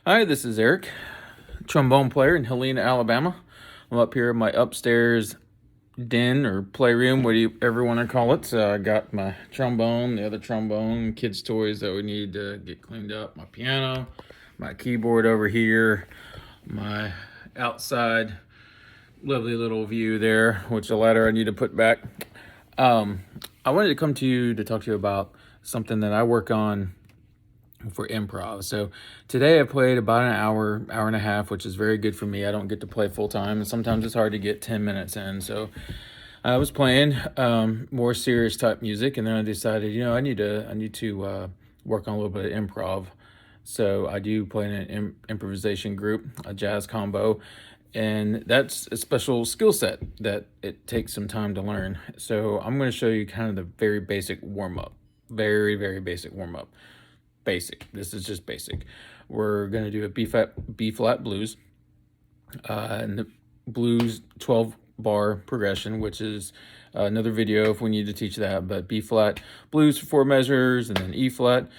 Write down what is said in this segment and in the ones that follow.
Hi, this is Eric, trombone player in Helena, Alabama. I'm up here in my upstairs den or playroom, what do you ever want to call it. I got my trombone, the other trombone, kids' toys that we need to get cleaned up, my piano, my keyboard over here, my outside lovely little view there, which the ladder I need to put back. I wanted to come to you to talk to you about something that I work on for improv. So today I played about an hour, hour and a half, which is very good for me. I don't get to play full time, and sometimes it's hard to get 10 minutes in. So I was playing more serious type music, and then I decided, I need to work on a little bit of improv. So I do play in an improvisation group, a jazz combo, and that's a special skill set that it takes some time to learn. So I'm going to show you kind of the very basic warm up, very basic warm up. Basic. This is just basic. We're going to do a B flat blues, and the blues 12 bar progression, which is another video if we need to teach that. But B flat blues for 4 measures, and then E flat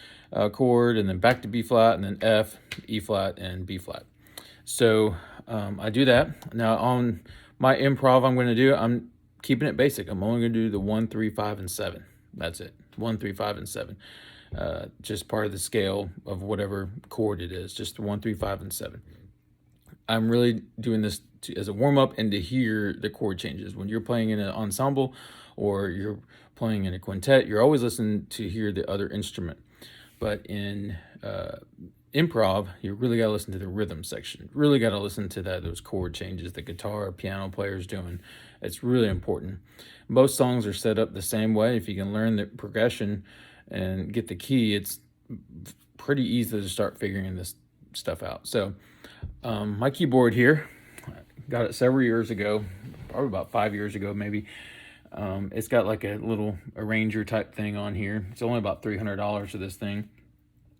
chord, and then back to B flat, and then F, E flat, and B flat. So I do that. Now on my improv, I'm keeping it basic. I'm only going to do the 1, 3, 5, and 7. That's it. 1, 3, 5, and 7. Just part of the scale of whatever chord it is, just 1, 3, 5, and 7. I'm really doing this as a warm-up and to hear the chord changes. When you're playing in an ensemble or you're playing in a quintet, you're always listening to hear the other instrument. But in improv, you really got to listen to the rhythm section. Really got to listen to those chord changes the guitar or piano player's doing. It's really important. Most songs are set up the same way. If you can learn the progression and get the key, it's pretty easy to start figuring this stuff out. So my keyboard here, got it several years ago, probably about 5 years ago maybe. It's got like a little arranger type thing on here. It's only about $300 for this thing.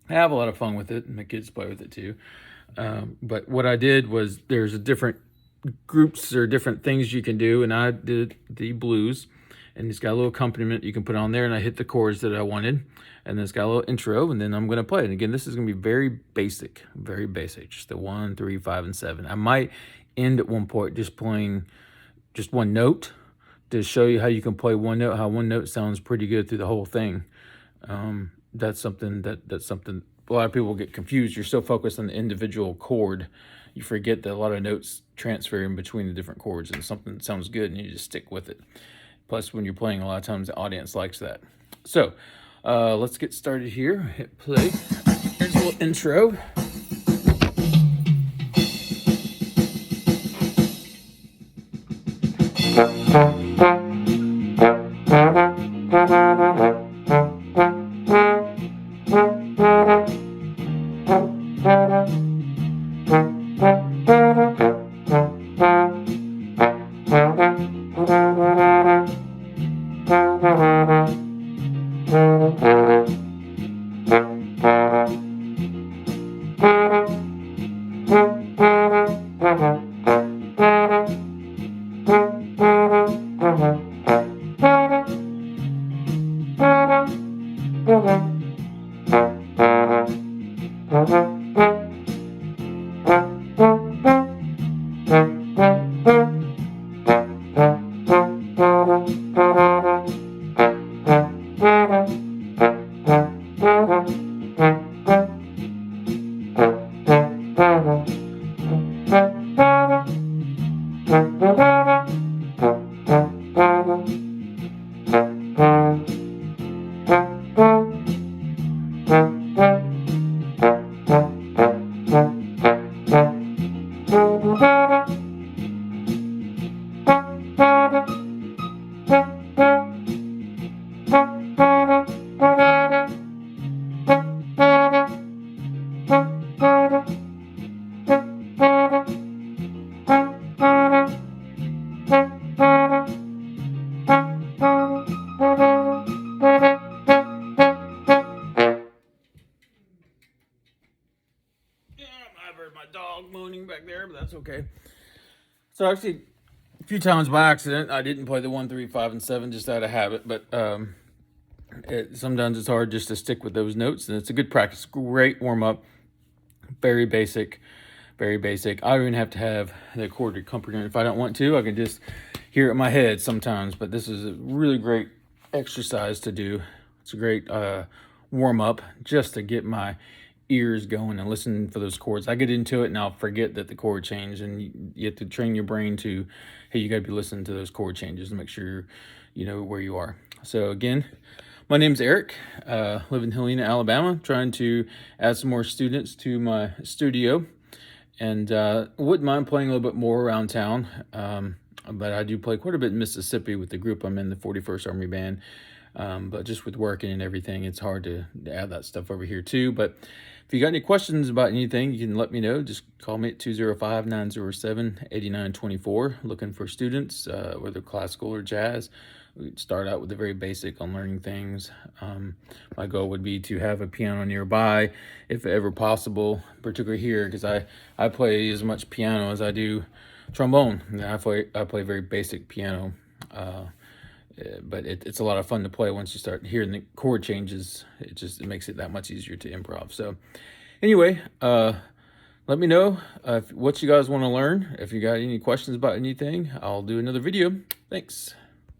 I have a lot of fun with it, and my kids play with it too. But what I did was there's a different groups or different things you can do, and I did the blues, and it's got a little accompaniment you can put on there, and I hit the chords that I wanted, and then it's got a little intro, and then I'm going to play it. And again, this is going to be very basic, just the 1, 3, 5, and 7. I might end at one point just playing just one note to show you how you can play one note, how one note sounds pretty good through the whole thing. That's something a lot of people get confused. You're so focused on the individual chord, you forget that a lot of notes transfer in between the different chords, and something sounds good and you just stick with it. Plus, when you're playing, a lot of times the audience likes that. So let's get started here. Hit play. Here's a little intro. I've heard my dog moaning back there, but that's okay. So actually, a few times by accident, I didn't play the 1, 3, 5, and 7 just out of habit, but sometimes it's hard just to stick with those notes, and it's a good practice, great warm up. Very basic, very basic. I don't even have to have the chord accompaniment. If I don't want to, I can just hear it in my head sometimes. But this is a really great exercise to do. It's a great warm up just to get my ears going and listen for those chords. I get into it and I'll forget that the chord changed, and you have to train your brain to, hey, you got to be listening to those chord changes to make sure you know where you are. So again, my name's Eric, live in Helena, Alabama, trying to add some more students to my studio, and wouldn't mind playing a little bit more around town, but I do play quite a bit in Mississippi with the group I'm in, the 41st Army Band, but just with working and everything, it's hard to add that stuff over here too. But if you got any questions about anything, you can let me know. Just call me at 205-907-8924, looking for students, whether classical or jazz. We start out with the very basic on learning things. My goal would be to have a piano nearby, if ever possible, particularly here, because I play as much piano as I do trombone. I play very basic piano, but it's a lot of fun to play once you start hearing the chord changes. It makes it that much easier to improv. So anyway, let me know what you guys want to learn. If you got any questions about anything, I'll do another video. Thanks.